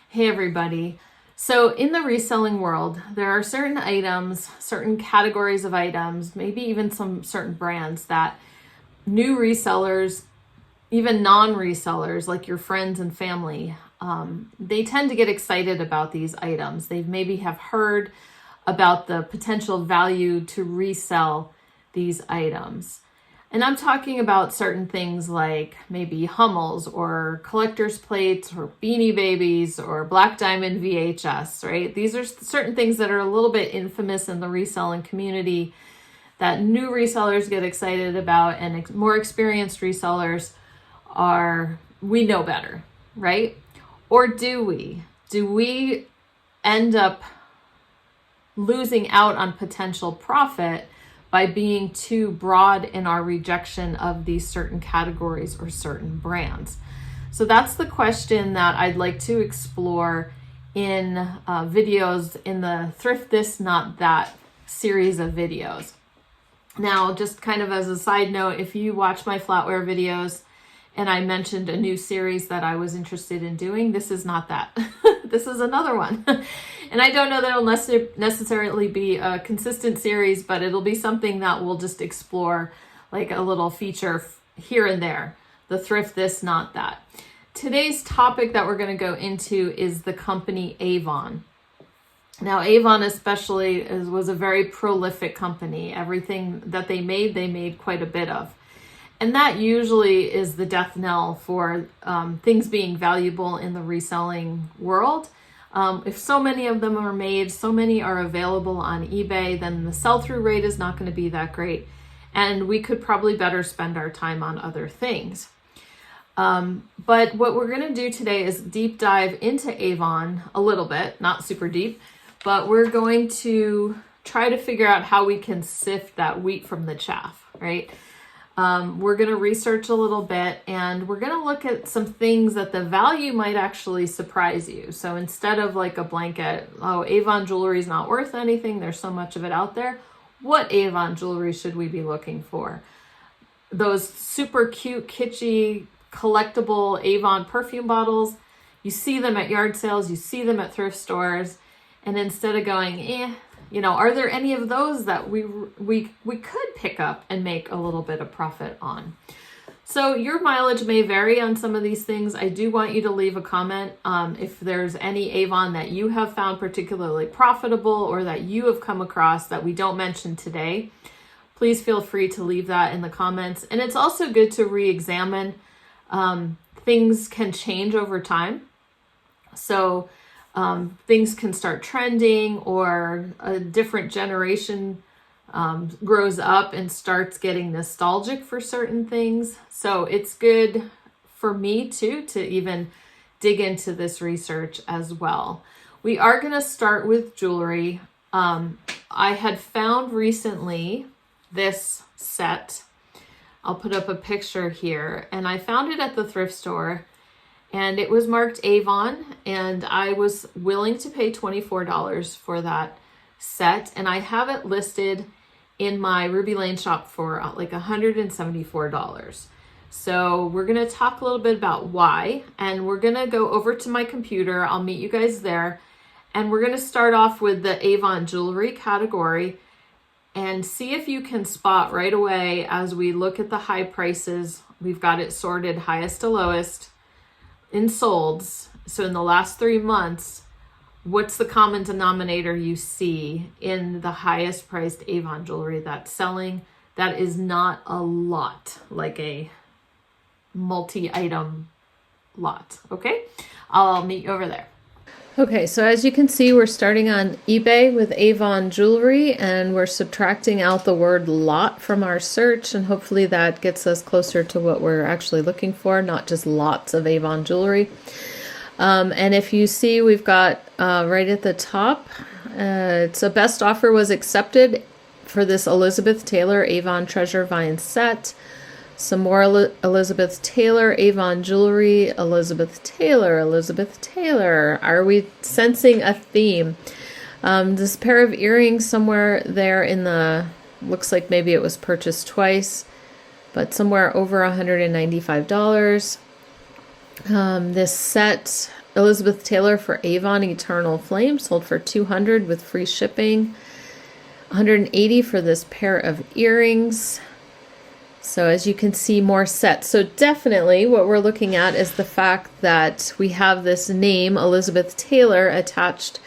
Hey everybody. So in the reselling world, there are certain items, certain categories of items, maybe even some certain brands that new resellers, even non-resellers like your friends and family, they tend to get excited about these items. They maybe have heard about the potential value to resell these items. And I'm talking about certain things like maybe Hummels or collector's plates or Beanie Babies or Black Diamond VHS, right? These are certain things that are a little bit infamous in the reselling community that new resellers get excited about, and more experienced resellers we know better, right? Or do we? Do we end up losing out on potential profit by being too broad in our rejection of these certain categories or certain brands? So that's the question that I'd like to explore in videos in the Thrift This, Not That series of videos. Now, just kind of as a side note, if you watch my flatware videos and I mentioned a new series that I was interested in doing, this is not that. This is another one. And I don't know that it'll necessarily be a consistent series, but it'll be something that we'll just explore, like a little feature here and there. The Thrift This, Not That. Today's topic that we're going to go into is the company Avon. Now, Avon especially was a very prolific company. Everything that they made quite a bit of. And that usually is the death knell for things being valuable in the reselling world. If so many of them are made, so many are available on eBay, then the sell-through rate is not going to be that great. And we could probably better spend our time on other things. But what we're going to do today is deep dive into Avon a little bit, not super deep, but we're going to try to figure out how we can sift that wheat from the chaff, right? We're going to research a little bit, and we're going to look at some things that the value might actually surprise you. So instead of like a blanket, oh, Avon jewelry is not worth anything, there's so much of it out there, what Avon jewelry should we be looking for? Those super cute, kitschy, collectible Avon perfume bottles, you see them at yard sales, you see them at thrift stores, and instead of going, are there any of those that we could pick up and make a little bit of profit on? So your mileage may vary on some of these things. I do want you to leave a comment if there's any Avon that you have found particularly profitable or that you have come across that we don't mention today. Please feel free to leave that in the comments. And it's also good to re-examine. Things can change over time. So things can start trending, or a different generation grows up and starts getting nostalgic for certain things. So it's good for me too to even dig into this research as well. We are going to start with jewelry. I had found recently this set. I'll put up a picture here, and I found it at the thrift store. And it was marked Avon, and I was willing to pay $24 for that set. And I have it listed in my Ruby Lane shop for like $174. So we're going to talk a little bit about why, and we're going to go over to my computer. I'll meet you guys there. And we're going to start off with the Avon jewelry category and see if you can spot right away as we look at the high prices. We've got it sorted highest to lowest in solds. So in the last 3 months, what's the common denominator you see in the highest priced Avon jewelry that's selling? That is not a lot, like a multi-item lot. Okay, I'll meet you over there. Okay, so as you can see, we're starting on eBay with Avon Jewelry, and we're subtracting out the word lot from our search, and hopefully that gets us closer to what we're actually looking for, not just lots of Avon Jewelry. And if you see, we've got right at the top, it's a best offer was accepted for this Elizabeth Taylor Avon Treasure Vine set. Some more Elizabeth Taylor, Avon Jewelry, Elizabeth Taylor, Elizabeth Taylor. Are we sensing a theme? This pair of earrings somewhere there in the, looks like maybe it was purchased twice, but somewhere over $195. This set, Elizabeth Taylor for Avon Eternal Flame, sold for $200 with free shipping. $180 for this pair of earrings. So as you can see, more sets. So definitely what we're looking at is the fact that we have this name, Elizabeth Taylor, attached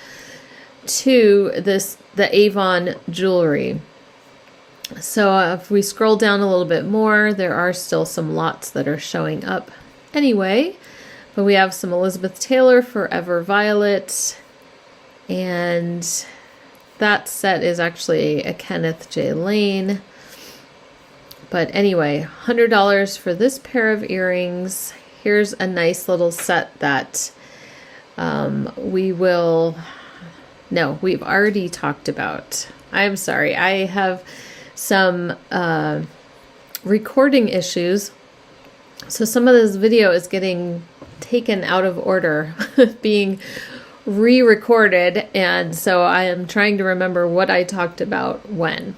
to the Avon Jewelry. So if we scroll down a little bit more, there are still some lots that are showing up anyway. But we have some Elizabeth Taylor Forever Violet, and that set is actually a Kenneth J. Lane. But anyway, $100 for this pair of earrings. Here's a nice little set that we've already talked about. I'm sorry, I have some recording issues. So some of this video is getting taken out of order, being re-recorded, and so I am trying to remember what I talked about when.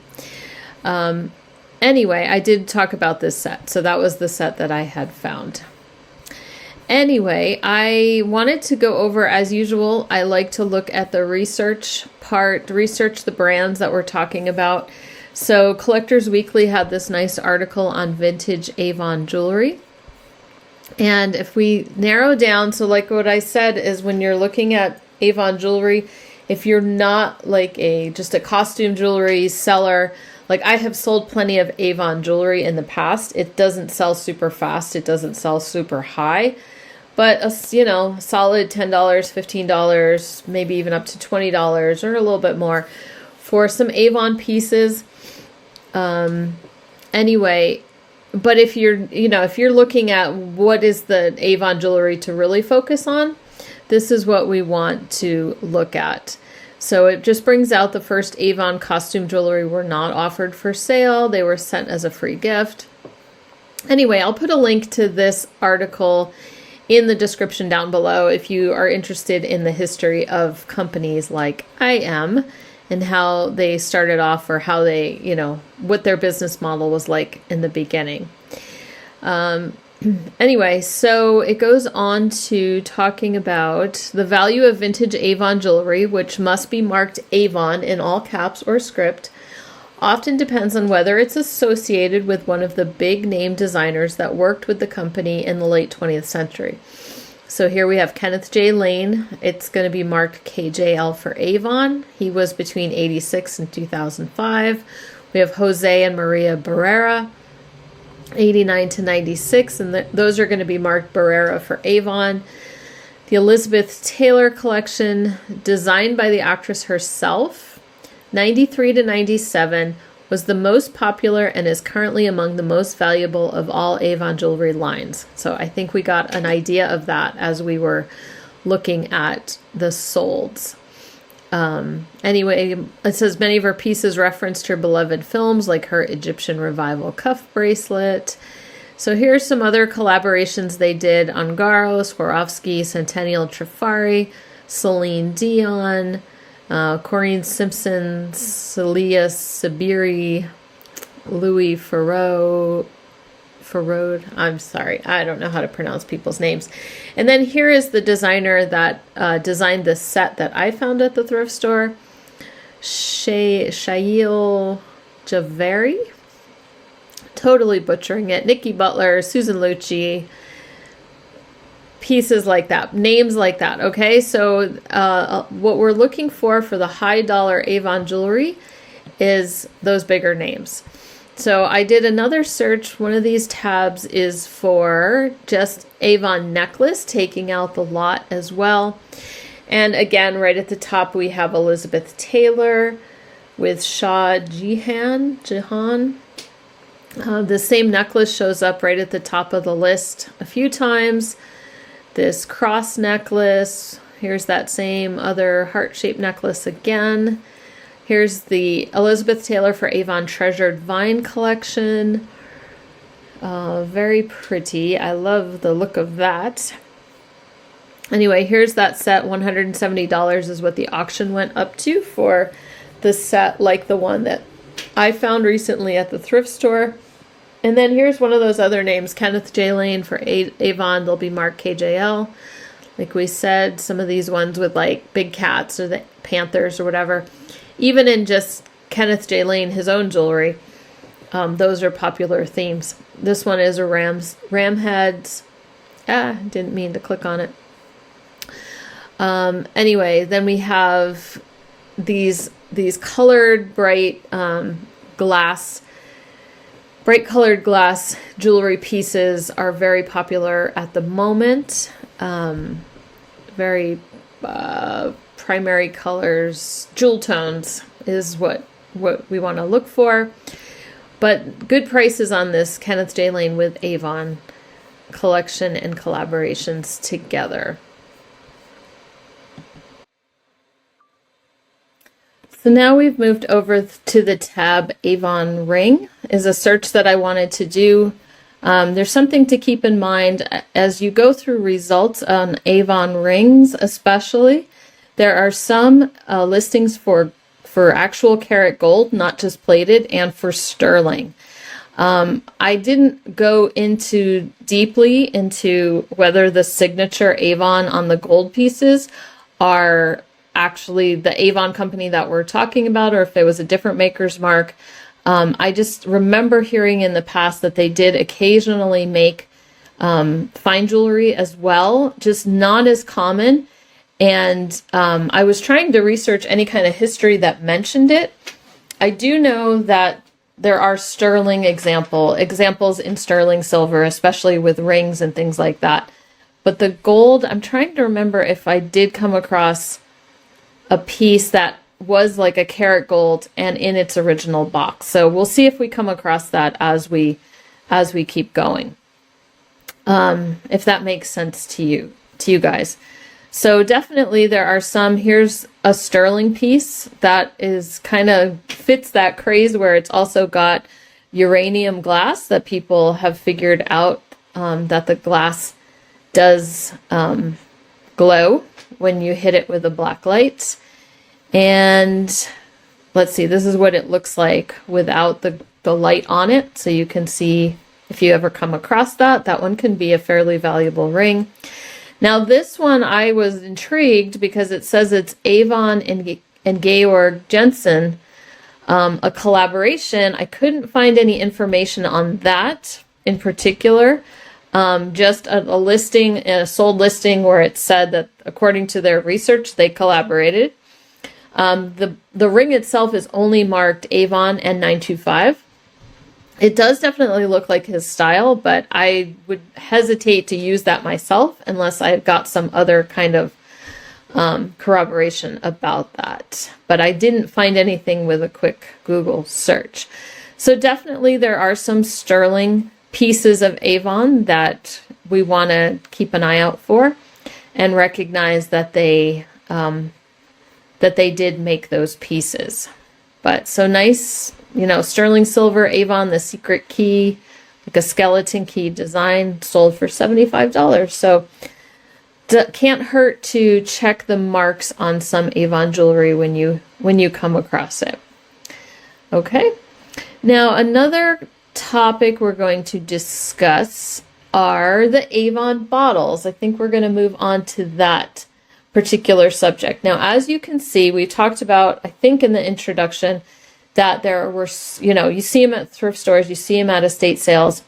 Anyway, I did talk about this set, so that was the set that I had found. Anyway, I wanted to go over, as usual, I like to look at the research part, research the brands that we're talking about. So Collectors Weekly had this nice article on vintage Avon jewelry. And if we narrow down, so like what I said is when you're looking at Avon jewelry, if you're not like just a costume jewelry seller, like I have sold plenty of Avon jewelry in the past. It doesn't sell super fast. It doesn't sell super high, but solid $10, $15, maybe even up to $20 or a little bit more for some Avon pieces. Anyway, but if you're looking at what is the Avon jewelry to really focus on, this is what we want to look at. So it just brings out the first Avon costume jewelry were not offered for sale. They were sent as a free gift. Anyway, I'll put a link to this article in the description down below if you are interested in the history of companies like I am and how they started off, or how they, what their business model was like in the beginning. Anyway, so it goes on to talking about the value of vintage Avon jewelry, which must be marked Avon in all caps or script, often depends on whether it's associated with one of the big name designers that worked with the company in the late 20th century. So here we have Kenneth J. Lane. It's going to be marked KJL for Avon. He was between 86 and 2005. We have Jose and Maria Barrera, 89 to 96, and those are going to be marked Barrera for Avon. The Elizabeth Taylor collection, designed by the actress herself, 93 to 97, was the most popular and is currently among the most valuable of all Avon jewelry lines. So I think we got an idea of that as we were looking at the solds. Anyway, it says many of her pieces referenced her beloved films, like her Egyptian Revival cuff bracelet. So here's some other collaborations they did: Ungaro, Swarovski, Centennial Trifari, Celine Dion, Corinne Simpson, Celia Sabiri, Louis Farode. I'm sorry, I don't know how to pronounce people's names. And then here is the designer that designed this set that I found at the thrift store, Shail Javeri. Totally butchering it. Nikki Butler, Susan Lucci, pieces like that, names like that. Okay, so what we're looking for the high dollar Avon jewelry is those bigger names. So I did another search. One of these tabs is for just Avon necklace, taking out the lot as well. And again, right at the top, we have Elizabeth Taylor with Shah Jahan. The same necklace shows up right at the top of the list a few times. This cross necklace. Here's that same other heart-shaped necklace again. Here's the Elizabeth Taylor for Avon Treasured Vine collection. Very pretty. I love the look of that. Anyway, here's that set. $170 is what the auction went up to for the set, like the one that I found recently at the thrift store. And then here's one of those other names, Kenneth J. Lane for Avon. They'll be marked KJL. Like we said, some of these ones with like big cats or the panthers or whatever. Even in just Kenneth J. Lane, his own jewelry, those are popular themes. This one is a ram heads. Didn't mean to click on it. Anyway, then we have these colored bright colored glass jewelry pieces are very popular at the moment. Very primary colors, jewel tones is what we want to look for. But good prices on this Kenneth J. Lane with Avon collection and collaborations together. So now we've moved over to the tab Avon Ring is a search that I wanted to do. There's something to keep in mind as you go through results on Avon Rings especially. There are some listings for actual karat gold, not just plated, and for sterling. I didn't go deeply into whether the signature Avon on the gold pieces are actually the Avon company that we're talking about, or if it was a different maker's mark. I just remember hearing in the past that they did occasionally make fine jewelry as well, just not as common. And I was trying to research any kind of history that mentioned it. I do know that there are sterling examples in sterling silver, especially with rings and things like that. But the gold, I'm trying to remember if I did come across a piece that was like a karat gold and in its original box. So we'll see if we come across that as we keep going. If that makes sense to you guys. So definitely there are some. Here's a sterling piece that is kind of fits that craze where it's also got uranium glass that people have figured out that the glass does glow when you hit it with a black light. And let's see, this is what it looks like without the light on it. So you can see if you ever come across that. That one can be a fairly valuable ring. Now this one I was intrigued because it says it's Avon and Georg Jensen, a collaboration. I couldn't find any information on that in particular. Just a listing, a sold listing where it said that according to their research, they collaborated. The ring itself is only marked Avon and 925. It does definitely look like his style, but I would hesitate to use that myself unless I've got some other kind of corroboration about that. But I didn't find anything with a quick Google search. So definitely there are some sterling pieces of Avon that we want to keep an eye out for and recognize that they did make those pieces. But so nice, sterling silver Avon, the secret key, like a skeleton key design, sold for $75. So can't hurt to check the marks on some Avon jewelry when you come across it. Okay. Now another topic we're going to discuss are the Avon bottles. I think we're going to move on to that particular subject. Now, as you can see, we talked about, I think in the introduction, that there were, you see them at thrift stores, you see them at estate sales,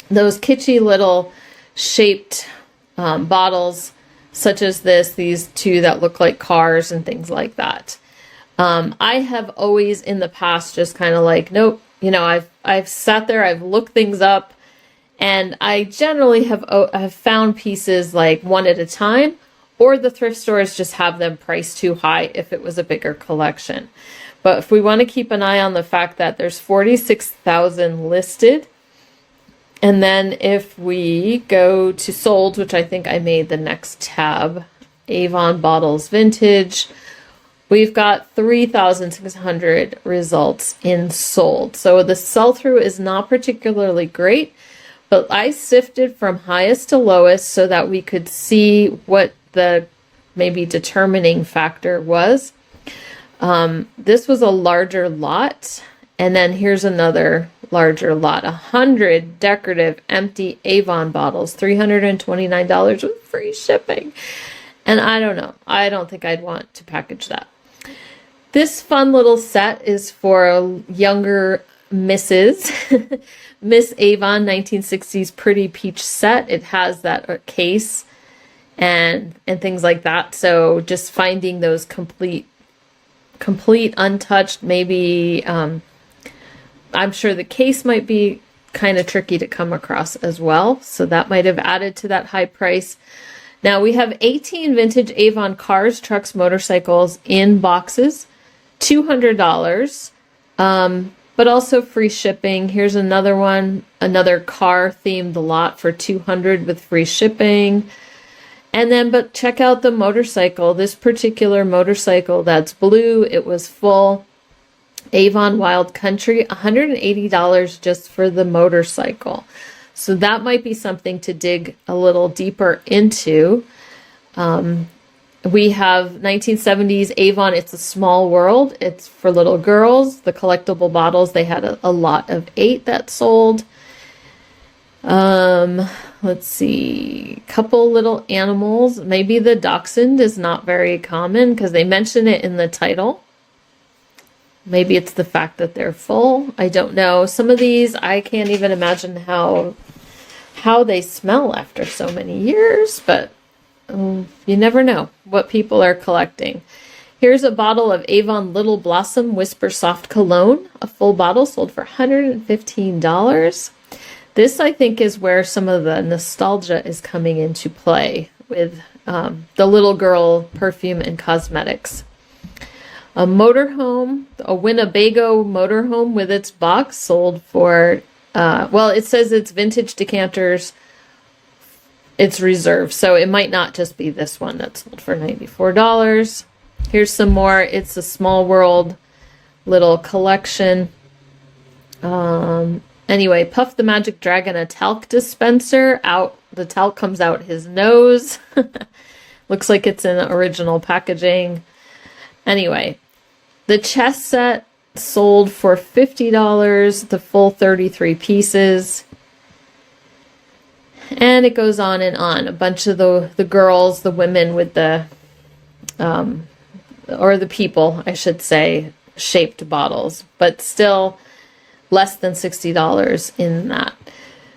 those kitschy little shaped bottles, such as these two that look like cars and things like that. I have always in the past just kind of like, nope, I've sat there, I've looked things up, and I generally have found pieces like one at a time, or the thrift stores just have them priced too high if it was a bigger collection. But if we want to keep an eye on the fact that there's 46,000 listed, and then if we go to sold, which I think I made the next tab, Avon Bottles Vintage, we've got 3,600 results in sold. So the sell-through is not particularly great, but I sifted from highest to lowest so that we could see what the maybe determining factor was. This was a larger lot, And then here's another larger lot, 100 decorative empty Avon bottles, $329 with free shipping. And I don't know. I don't think I'd want to package that. This fun little set is for younger Misses. Miss Avon 1960s Pretty Peach set. It has that case and things like that. So just finding those complete untouched, maybe I'm sure the case might be kind of tricky to come across as well. So that might have added to that high price. Now we have 18 vintage Avon cars, trucks, motorcycles in boxes, $200, but also free shipping. Here's another one, another car themed lot for $200 with free shipping. And then, but check out the motorcycle. This particular motorcycle that's blue, it was full. Avon Wild Country, $180 just for the motorcycle. So that might be something to dig a little deeper into. We have 1970s Avon, It's a Small World. It's for little girls. The collectible bottles, they had a lot of 8 that sold. Let's see, couple little animals. Maybe the dachshund is not very common because they mention it in the title. Maybe it's the fact that they're full. I don't know. Some of these, I can't even imagine how they smell after so many years, but you never know what people are collecting. Here's a bottle of Avon Little Blossom Whisper Soft Cologne. A full bottle sold for $115. This, I think, is where some of the nostalgia is coming into play with the little girl perfume and cosmetics. A motorhome, a Winnebago motorhome with its box sold for, well, it says it's vintage decanters. It's reserved, so it might not just be this one that sold for $94. Here's some more. It's a Small World little collection. Anyway, Puff the Magic Dragon, a talc dispenser. The talc comes out his nose. Looks like it's in original packaging. Anyway, the chess set sold for $50, the full 33 pieces. And it goes on and on. A bunch of the girls, the women with the, or the people, I should say, shaped bottles. But still less than $60 in that.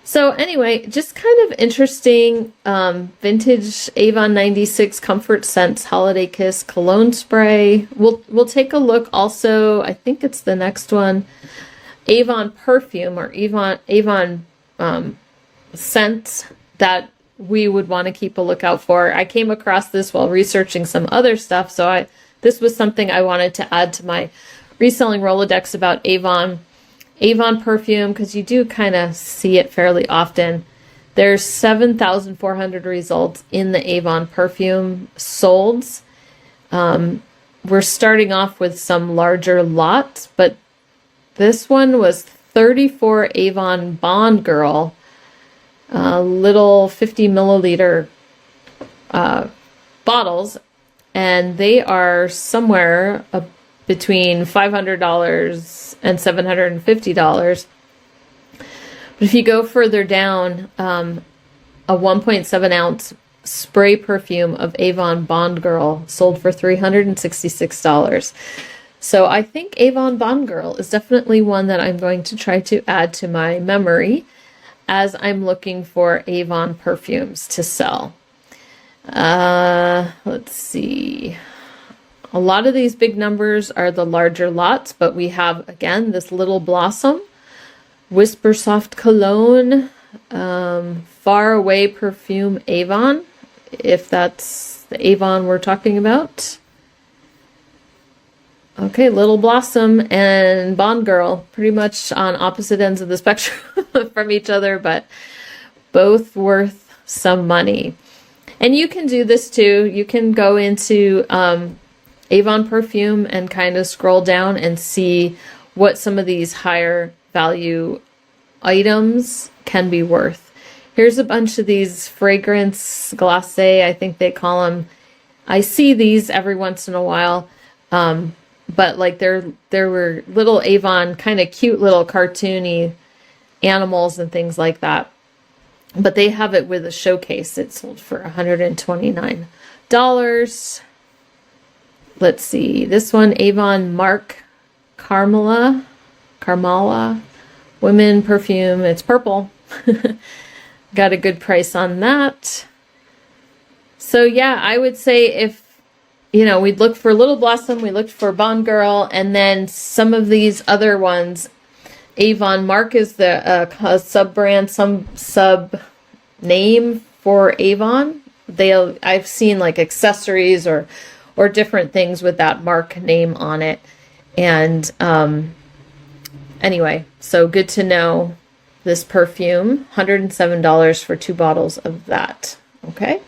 So anyway, just kind of interesting vintage Avon 96 Comfort Scents Holiday Kiss cologne spray. We'll take a look also, I think it's the next one, Avon Perfume or Avon scents that we would want to keep a lookout for. I came across this while researching some other stuff, so this was something I wanted to add to my reselling Rolodex about Avon Perfume, because you do kind of see it fairly often. There's 7,400 results in the Avon Perfume solds. We're starting off with some larger lots, but this one was 34 Avon Bond Girl, little 50 milliliter bottles, and they are somewhere between $500 and $750. But if you go further down, a 1.7 ounce spray perfume of Avon Bond Girl sold for $366. So I think Avon Bond Girl is definitely one that I'm going to try to add to my memory as I'm looking for Avon perfumes to sell. Let's see. A lot of these big numbers are the larger lots, but we have, again, this Little Blossom, Whisper Soft Cologne, Far Away Perfume Avon, if that's the Avon we're talking about. Okay, Little Blossom and Bond Girl, pretty much on opposite ends of the spectrum from each other, but both worth some money. And you can do this too. You can go into Avon Perfume and kind of scroll down and see what some of these higher value items can be worth. Here's a bunch of these fragrance glacé, I think they call them. I see these every once in a while. but like there were little Avon, kind of cute little cartoony animals and things like that. But they have it with a showcase. It sold for $129. Let's see. This one, Avon Mark Carmela Women Perfume. It's purple. Got a good price on that. So yeah, I would say if, you know, we'd look for Little Blossom, we looked for Bond Girl, and then some of these other ones. Avon Mark is the sub-brand, some sub-name for Avon. I've seen like accessories or different things with that Mark name on it. And anyway, so good to know this perfume. $107 for 2 bottles of that. Okay.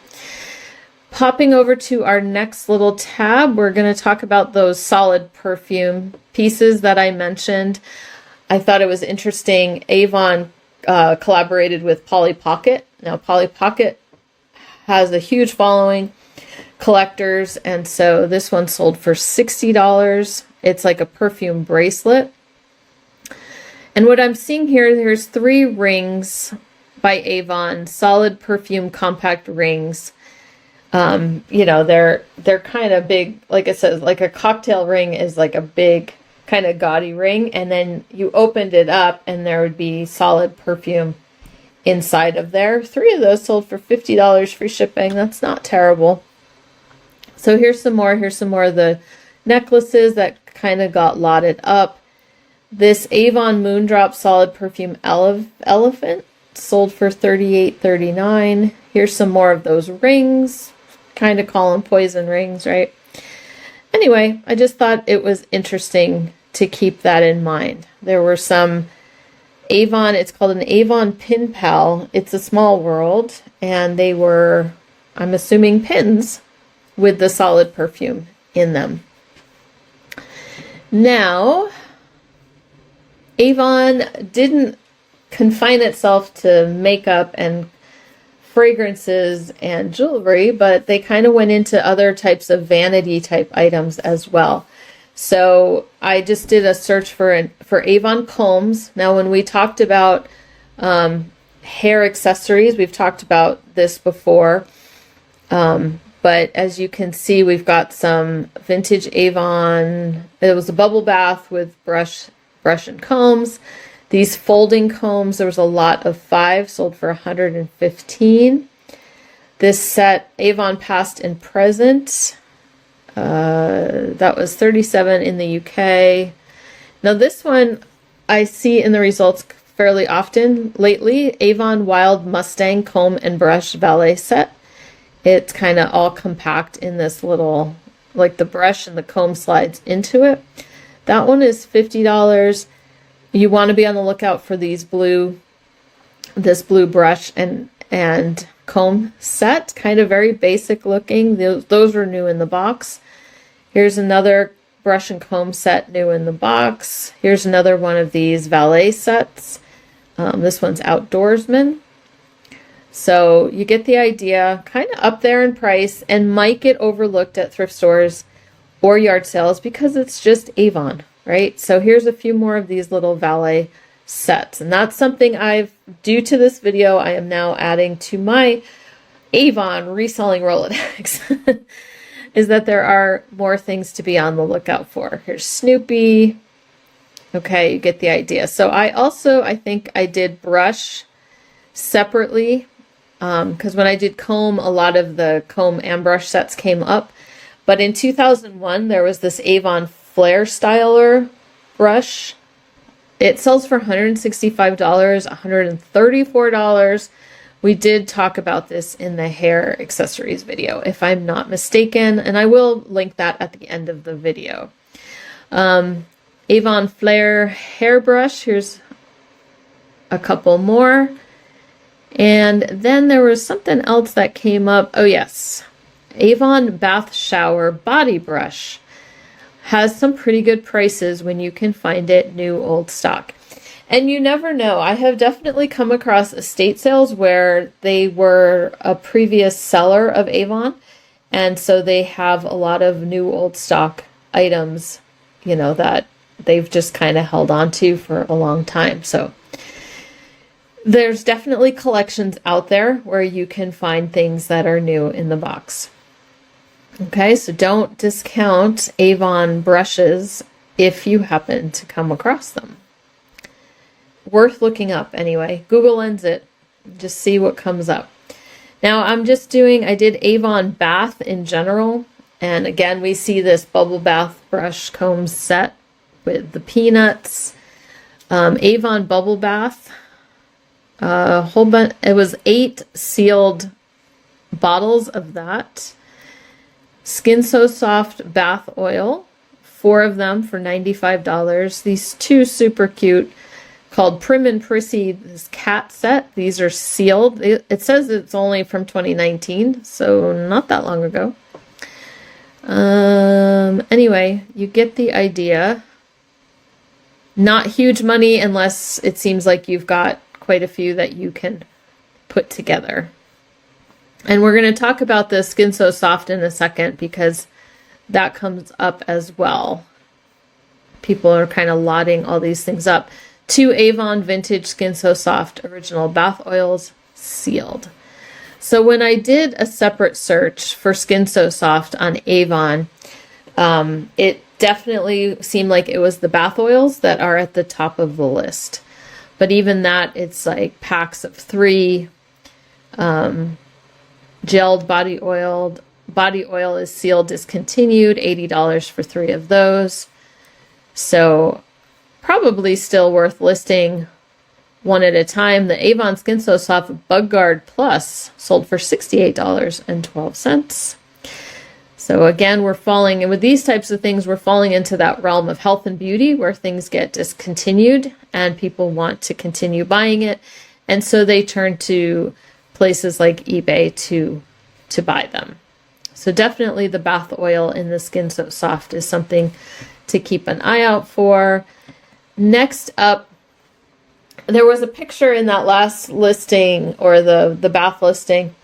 Popping over to our next little tab, we're going to talk about those solid perfume pieces that I mentioned. I thought it was interesting. Avon collaborated with Polly Pocket. Now, Polly Pocket has a huge following, collectors, and so this one sold for $60. It's like a perfume bracelet. And what I'm seeing here, there's 3 rings by Avon, solid perfume compact rings. You know, they're kind of big. Like it says, like a cocktail ring is like a big kind of gaudy ring, and then you opened it up and there would be solid perfume inside of there. 3 of those sold for $50 free shipping. That's not terrible. So here's some more. Here's some more of the necklaces that kind of got lotted up. This Avon Moondrop Solid Perfume Elephant sold for $38.39. Here's some more of those rings. Kind of call them poison rings, right? Anyway, I just thought it was interesting to keep that in mind. There were some Avon, it's called an Avon Pin Pal. It's a small world, and they were, I'm assuming, pins with the solid perfume in them. Now, Avon didn't confine itself to makeup and fragrances and jewelry, but they kind of went into other types of vanity type items as well. So I just did a search for Avon combs. Now, when we talked about hair accessories, we've talked about this before. But as you can see, we've got some vintage Avon. It was a bubble bath with brush and combs. These folding combs, there was a lot of 5, sold for $115. This set, Avon Past and Present, that was $37 in the UK. Now this one I see in the results fairly often lately. Avon Wild Mustang Comb and Brush Valet Set. It's kind of all compact in this little, like the brush and the comb slides into it. That one is $50. You want to be on the lookout for this blue brush and comb set, kind of very basic looking. Those were new in the box. Here's another brush and comb set new in the box. Here's another one of these valet sets. This one's Outdoorsman. So you get the idea, kind of up there in price and might get overlooked at thrift stores or yard sales because it's just Avon, right? So here's a few more of these little valet sets. And that's something due to this video, I am now adding to my Avon reselling Rolodex, is that there are more things to be on the lookout for. Here's Snoopy. Okay, you get the idea. So I think I did brush separately, because when I did comb, a lot of the comb and brush sets came up. But in 2001, there was this Avon Flare Styler brush. It sells for $165, $134. We did talk about this in the hair accessories video, if I'm not mistaken, and I will link that at the end of the video. Avon Flare hairbrush. Here's a couple more. And then there was something else that came up. Oh, yes. Avon Bath Shower Body Brush has some pretty good prices when you can find it new, old stock. And you never know. I have definitely come across estate sales where they were a previous seller of Avon, and so they have a lot of new, old stock items you know, that they've just kind of held on to for a long time. So there's definitely collections out there where you can find things that are new in the box. Okay, so don't discount Avon brushes if you happen to come across them. Worth looking up anyway. Google Lens it. Just see what comes up. Now I did Avon Bath in general. And again, we see this bubble bath brush comb set with the peanuts. Avon Bubble Bath. A whole bunch. It was 8 sealed bottles of that. Skin So Soft bath oil. 4 of them for $95. These 2 super cute called Prim and Prissy, this cat set. These are sealed. It says it's only from 2019, so not that long ago. Anyway, you get the idea. Not huge money unless it seems like you've got quite a few that you can put together. And we're going to talk about the Skin So Soft in a second because that comes up as well. People are kind of lauding all these things up. 2 Avon Vintage Skin So Soft Original Bath Oils sealed. So when I did a separate search for Skin So Soft on Avon, it definitely seemed like it was the bath oils that are at the top of the list. But even that, it's like packs of 3. Gelled body oil. Body oil is sealed discontinued, $80 for 3 of those. So probably still worth listing one at a time. The Avon Skin So Soft Bug Guard Plus sold for $68.12. So again, we're falling, and with these types of things, we're falling into that realm of health and beauty where things get discontinued and people want to continue buying it. And so they turn to places like eBay to buy them. So definitely the bath oil in the Skin So Soft is something to keep an eye out for. Next up, there was a picture in that last listing, or the bath listing.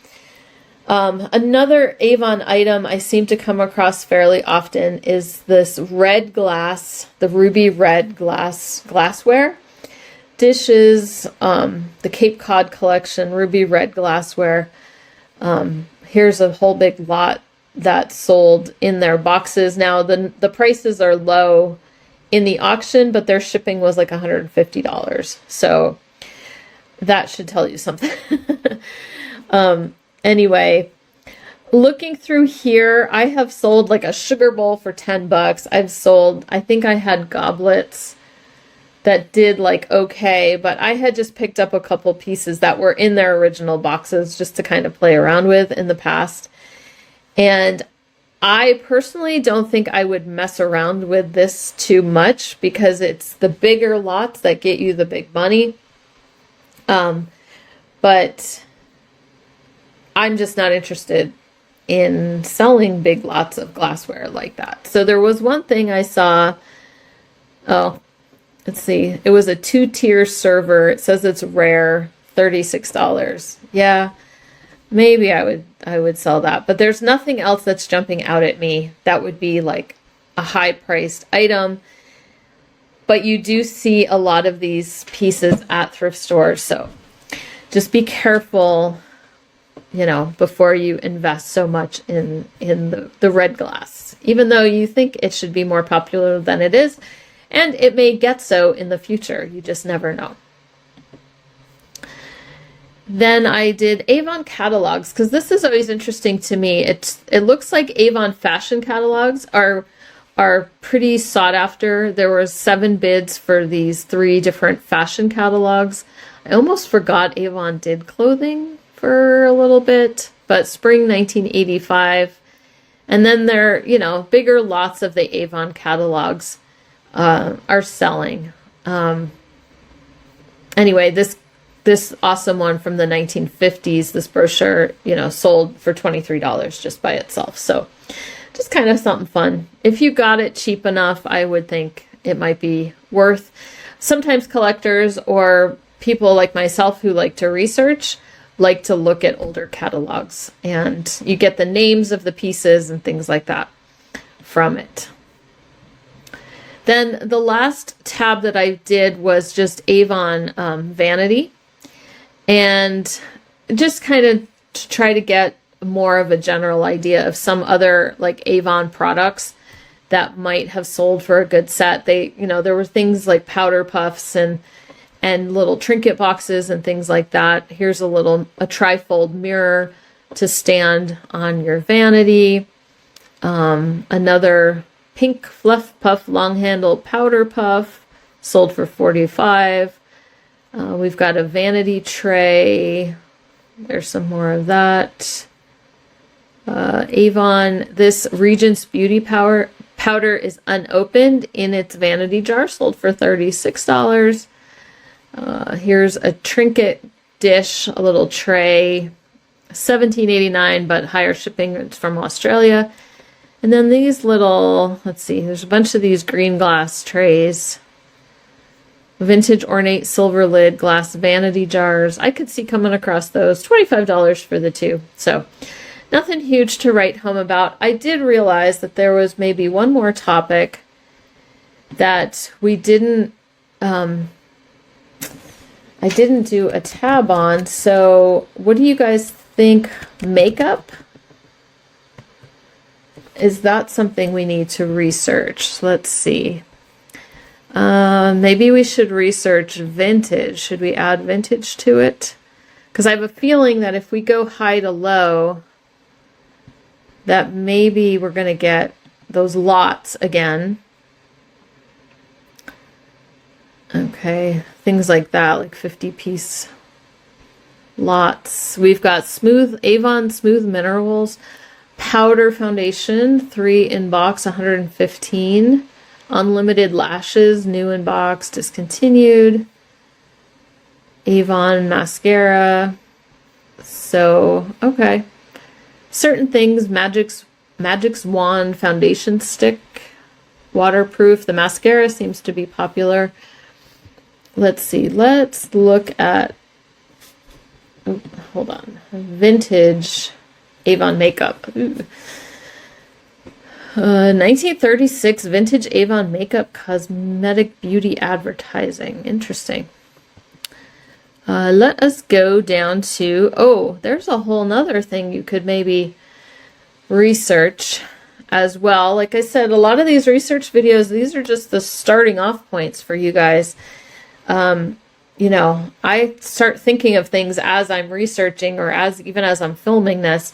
Another Avon item I seem to come across fairly often is this red glass, the ruby red glassware. Dishes, the Cape Cod collection, ruby red glassware. Here's a whole big lot that's sold in their boxes. Now the prices are low in the auction, but their shipping was like $150. So that should tell you something. Anyway, looking through here, I have sold like a sugar bowl for $10. I think I had goblets that did like okay, but I had just picked up a couple pieces that were in their original boxes just to kind of play around with in the past. And I personally don't think I would mess around with this too much because it's the bigger lots that get you the big money. But I'm just not interested in selling big lots of glassware like that. So there was one thing I saw. Oh, let's see. It was a 2-tier server. It says it's rare, $36. Yeah, maybe I would sell that. But there's nothing else that's jumping out at me that would be like a high-priced item. But you do see a lot of these pieces at thrift stores. So just be careful, you know, before you invest so much in the red glass, even though you think it should be more popular than it is. And it may get so in the future. You just never know. Then I did Avon catalogs, because this is always interesting to me. It looks like Avon fashion catalogs are pretty sought after. There were 7 bids for these 3 different fashion catalogs. I almost forgot Avon did clothing for a little bit, but spring 1985. And then there, you know, bigger lots of the Avon catalogs are selling. Anyway, this awesome one from the 1950s, this brochure, you know, sold for $23 just by itself. So just kind of something fun. If you got it cheap enough, I would think it might be worth. Sometimes collectors or people like myself who like to research like to look at older catalogs, and you get the names of the pieces and things like that from it. Then the last tab that I did was just Avon Vanity, and just kind of to try to get more of a general idea of some other like Avon products that might have sold for a good set. They, you know, there were things like powder puffs and little trinket boxes and things like that. Here's a trifold mirror to stand on your vanity. Another pink fluff puff long handle powder puff sold for $45. We've got a vanity tray. There's some more of that. Avon, this Regent's Beauty powder is unopened in its vanity jar, sold for $36. Here's a trinket dish, a little tray, $17.89, but higher shipping. It's from Australia. And then these little, let's see, there's a bunch of these green glass trays. Vintage ornate silver lid glass vanity jars. I could see coming across those. $25 for the two. So nothing huge to write home about. I did realize that there was maybe one more topic that we didn't, I didn't do a tab on. So what do you guys think? Makeup? Is that something we need to research? Let's see. Maybe we should research vintage. Should we add vintage to it? Because I have a feeling that if we go high to low, that maybe we're going to get those lots again. Okay, things like that, like 50-piece lots. We've got Avon Smooth Minerals powder foundation, 3 in box, 115. Unlimited lashes, new in box, discontinued. Avon mascara. So, okay. Certain things, Magic's Wand foundation stick, waterproof. The mascara seems to be popular. Let's see. Let's look at, oh, hold on. Vintage Avon makeup. Ooh. 1936 vintage Avon makeup cosmetic beauty advertising. Interesting. Let us go down to, oh, there's a whole nother thing you could maybe research as well. Like I said, a lot of these research videos, these are just the starting off points for you guys. You know, I start thinking of things as I'm researching or even as I'm filming this.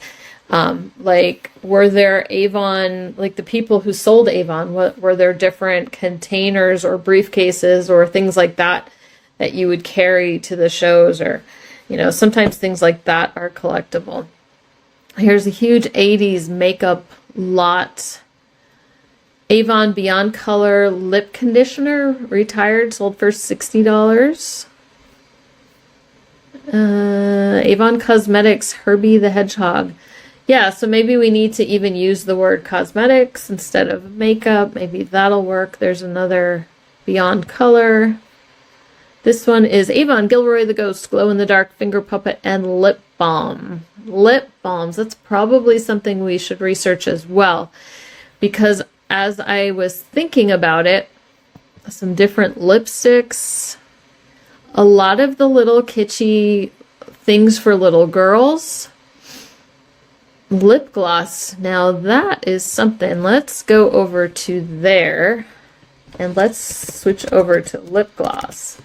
Like, were there Avon, like the people who sold Avon, were there different containers or briefcases or things like that that you would carry to the shows, or, you know, sometimes things like that are collectible. Here's a huge 80s makeup lot. Avon Beyond Color lip conditioner, retired, sold for $60. Avon Cosmetics Herbie the Hedgehog. Yeah, so maybe we need to even use the word cosmetics instead of makeup. Maybe that'll work. There's another Beyond Color. This one is Avon Gilroy the Ghost Glow in the Dark Finger Puppet and Lip Balm. Lip balms, that's probably something we should research as well, because as I was thinking about it, some different lipsticks, a lot of the little kitschy things for little girls. Lip gloss, now that is something. Let's go over to there and let's switch over to lip gloss.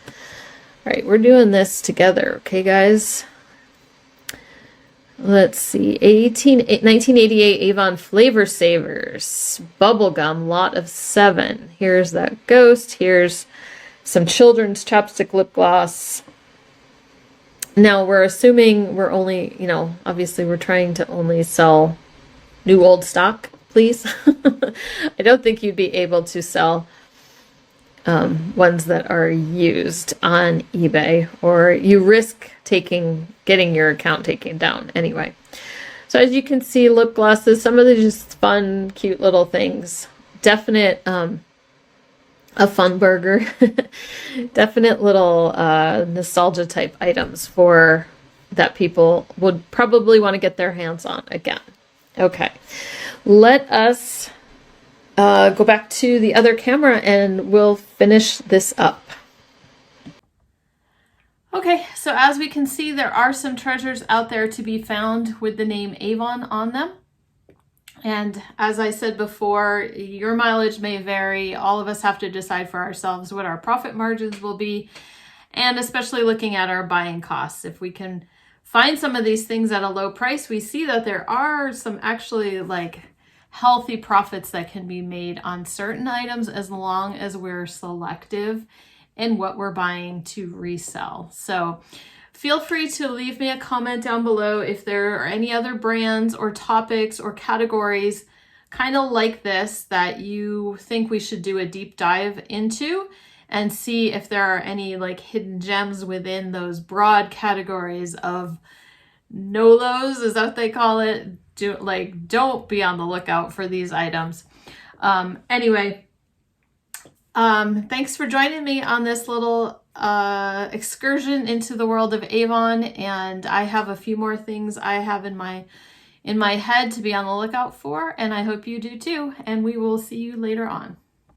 All right, we're doing this together, okay, guys? Let's see, 1988 Avon Flavor Savers Bubblegum, lot of 7. Here's that ghost. Here's some children's chapstick lip gloss. Now, we're assuming we're only, you know, obviously we're trying to only sell new old stock, please. I don't think you'd be able to sell ones that are used on eBay, or you risk getting your account taken down anyway. So as you can see, lip glosses, some of the just fun, cute little things. Definite a fun burger. Definite little nostalgia type items for that people would probably want to get their hands on again. Okay, let us go back to the other camera and we'll finish this up. Okay, so as we can see, there are some treasures out there to be found with the name Avon on them. And as I said before, your mileage may vary. All of us have to decide for ourselves what our profit margins will be, and especially looking at our buying costs. If we can find some of these things at a low price, we see that there are some actually like healthy profits that can be made on certain items as long as we're selective in what we're buying to resell. So feel free to leave me a comment down below if there are any other brands or topics or categories kind of like this that you think we should do a deep dive into, and see if there are any like hidden gems within those broad categories of NOLOs, is that what they call it? Don't be on the lookout for these items. Anyway, thanks for joining me on this little excursion into the world of Avon, and I have a few more things I have in my head to be on the lookout for, and I hope you do too, and we will see you later on.